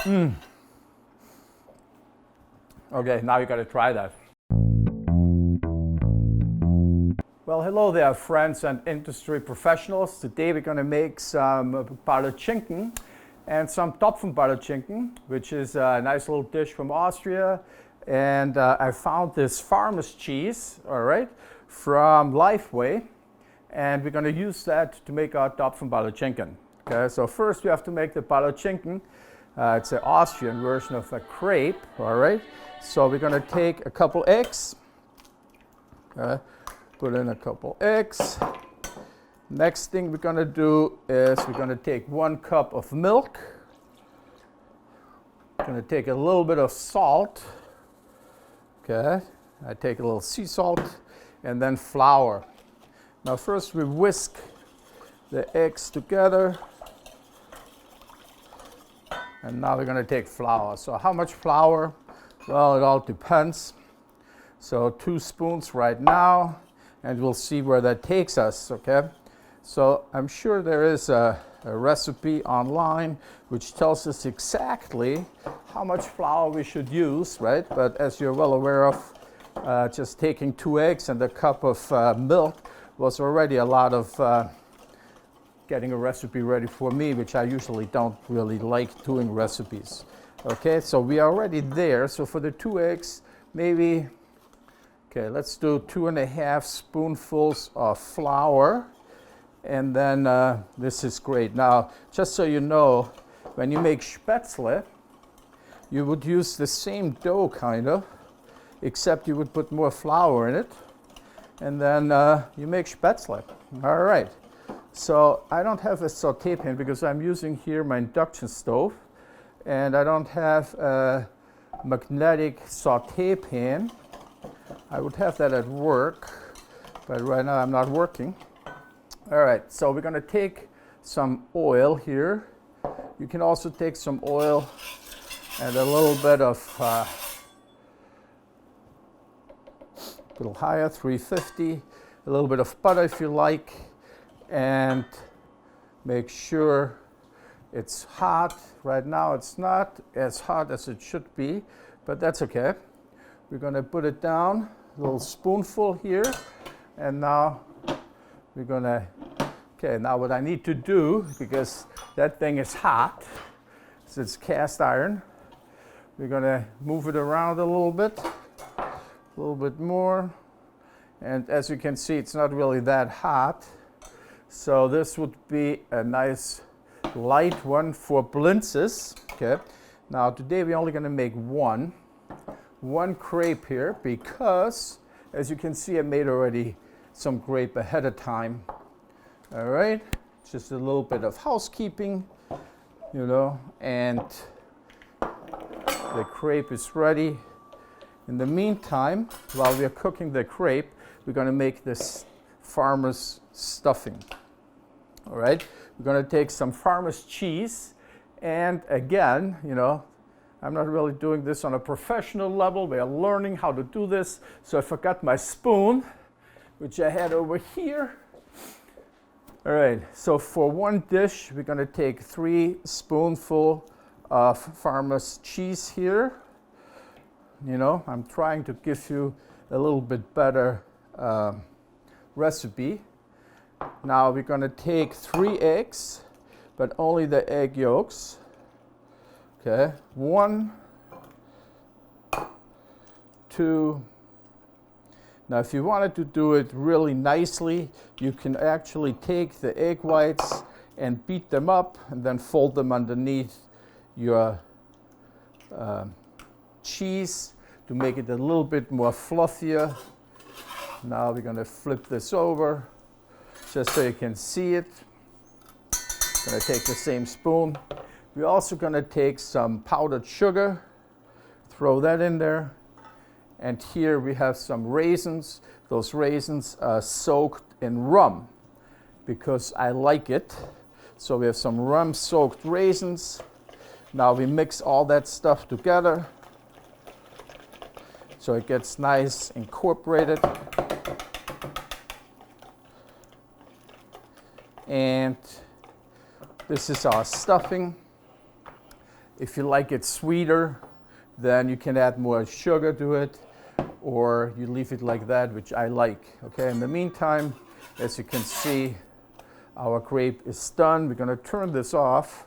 Okay, now you gotta try that. Well, hello there, friends and industry professionals. Today we're gonna make some Palatschinken and some Topfen Palatschinken, which is a nice little dish from Austria. And I found this farmer's cheese, all right, from Lifeway. And we're gonna use that to make our Topfen Palatschinken. Okay, so first we have to make the Palatschinken. It's an Austrian version of a crepe, all right? So we're gonna take a couple eggs. Put in a couple eggs. Next thing we're gonna do is we're gonna take 1 cup of milk. Gonna take a little bit of salt. Okay, I take a little sea salt and then flour. Now first we whisk the eggs together. And now we're gonna take flour. So how much flour? Well, it all depends. So 2 spoons right now, and we'll see where that takes us, okay? So I'm sure there is a recipe online which tells us exactly how much flour we should use, right? But as you're well aware of, just taking 2 eggs and a cup of milk was already a lot of getting a recipe ready for me, which I usually don't really like doing recipes. Okay, so we are already there. So for the 2 eggs, maybe, okay, let's do 2.5 spoonfuls of flour. And then this is great. Now, just so you know, when you make spätzle, you would use the same dough kind of, except you would put more flour in it. And then you make spätzle. All right. So I don't have a saute pan because I'm using here my induction stove, and I don't have a magnetic saute pan. I would have that at work, but right now I'm not working. All right, so we're gonna take some oil here. You can also take some oil and a little bit of, a little higher, 350, a little bit of butter if you like, and make sure it's hot. Right now it's not as hot as it should be, but that's okay. We're gonna put it down, a little spoonful here, and now we're gonna, okay, now what I need to do, because that thing is hot, so it's cast iron, we're gonna move it around a little bit more, and as you can see, it's not really that hot. So this would be a nice light one for blintzes. Okay. Now today we're only going to make one crepe here because, as you can see, I made already some crepe ahead of time. All right. Just a little bit of housekeeping, you know, and the crepe is ready. In the meantime, while we are cooking the crepe, we're going to make this farmer's stuffing. All right, we're going to take some farmer's cheese, and again, you know, I'm not really doing this on a professional level. We are learning how to do this. So I forgot my spoon, which I had over here. All right, so for one dish, we're going to take 3 spoonfuls of farmer's cheese here. You know, I'm trying to give you a little bit better recipe. Now we're going to take 3 eggs, but only the egg yolks. Okay, 1, 2. Now if you wanted to do it really nicely, you can actually take the egg whites and beat them up and then fold them underneath your cheese to make it a little bit more fluffier. Now we're going to flip this over just so you can see it. Going to take the same spoon. We're also going to take some powdered sugar, throw that in there. And here we have some raisins. Those raisins are soaked in rum because I like it. So we have some rum-soaked raisins. Now we mix all that stuff together so it gets nice incorporated. And this is our stuffing. If you like it sweeter, then you can add more sugar to it, or you leave it like that, which I like. Okay, in the meantime, as you can see, our grape is done. We're going to turn this off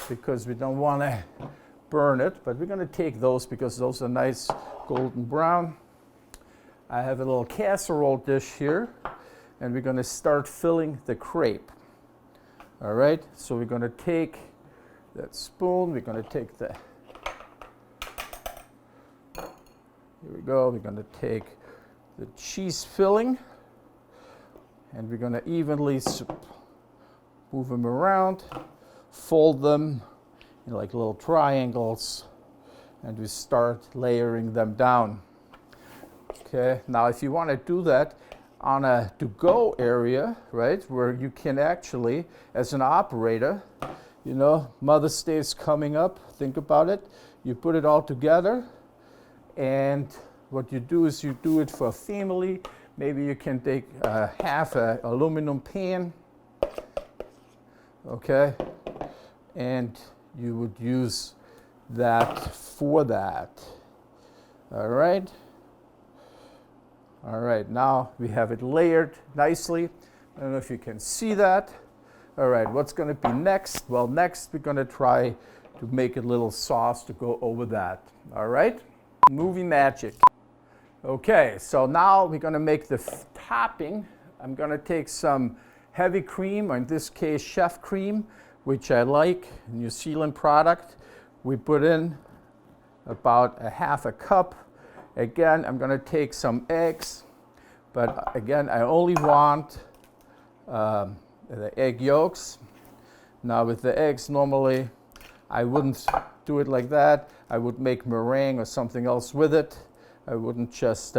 because we don't want to burn it, but we're going to take those because those are nice golden brown. I have a little casserole dish here, and we're going to start filling the crepe. All right, so we're going to take that spoon, we're going to take the, here we go, we're going to take the cheese filling, and we're going to evenly move them around, fold them in like little triangles, and we start layering them down. Okay, now if you want to do that on a to-go area, right, where you can actually, as an operator, you know, Mother's Day is coming up, think about it, you put it all together, and what you do is you do it for a family. Maybe you can take half an aluminum pan, okay, and you would use that for that. All right. All right, now we have it layered nicely. I don't know if you can see that. All right, what's going to be next? Well, next we're going to try to make a little sauce to go over that. All right, movie magic. Okay, so now we're going to make the topping. I'm going to take some heavy cream, or in this case chef cream, which I like, New Zealand product. We put in about a half a cup. Again, I'm going to take some eggs, but again, I only want the egg yolks. Now with the eggs, normally I wouldn't do it like that. I would make meringue or something else with it. I wouldn't just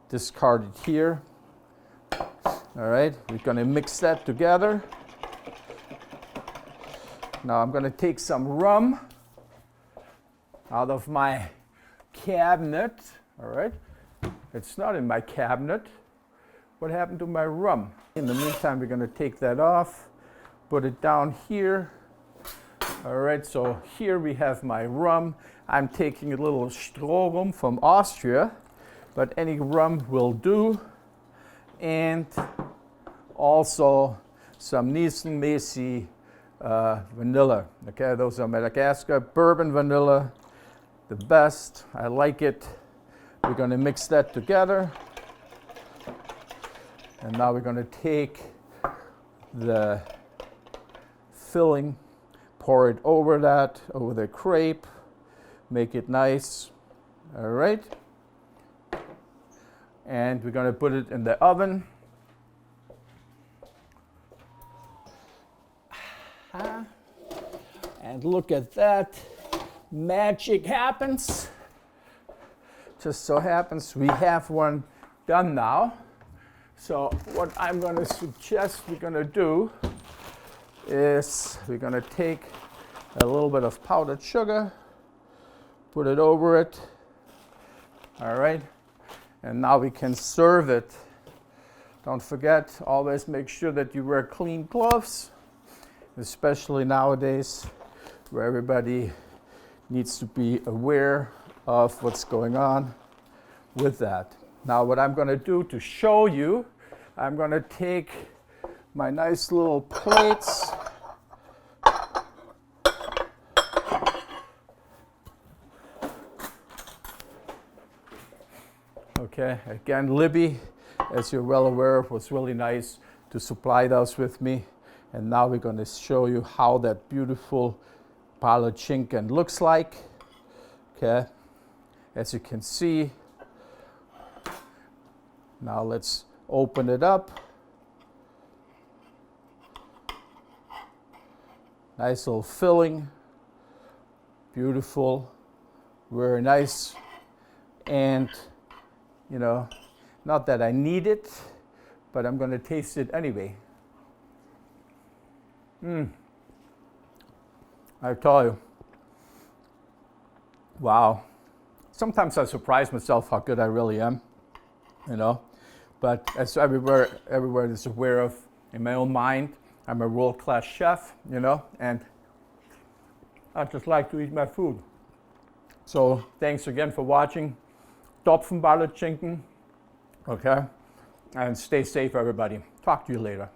discard it here. All right, we're going to mix that together. Now I'm going to take some rum out of my cabinet. All right, it's not in my cabinet. What happened to my rum? In the meantime, we're going to take that off, put it down here. All right, so here we have my rum. I'm taking a little Strohrum from Austria, but any rum will do. And also some Nielsen-Macy vanilla. Okay, those are Madagascar bourbon vanilla, the best. I like it. We're going to mix that together. And now we're going to take the filling, pour it over that, over the crepe, make it nice. All right. And we're going to put it in the oven. And look at that. Magic happens. Just so happens we have one done now. So what I'm going to suggest we're going to do is we're going to take a little bit of powdered sugar, put it over it. All right. And now we can serve it. Don't forget, always make sure that you wear clean gloves, especially nowadays where everybody needs to be aware of what's going on with that. Now what I'm going to do to show you, I'm going to take my nice little plates. Okay, again, Libby, as you're well aware, was really nice to supply those with me. And now we're going to show you how that beautiful Palatschinken looks like. Okay, as you can see. Now let's open it up. Nice little filling. Beautiful. Very nice. And, you know, not that I need it, but I'm going to taste it anyway. I tell you. Wow. Sometimes I surprise myself how good I really am, you know. But as everywhere is aware of, in my own mind, I'm a world-class chef, you know, and I just like to eat my food. So thanks again for watching. Topfen Palatschinken. Okay? And stay safe, everybody. Talk to you later.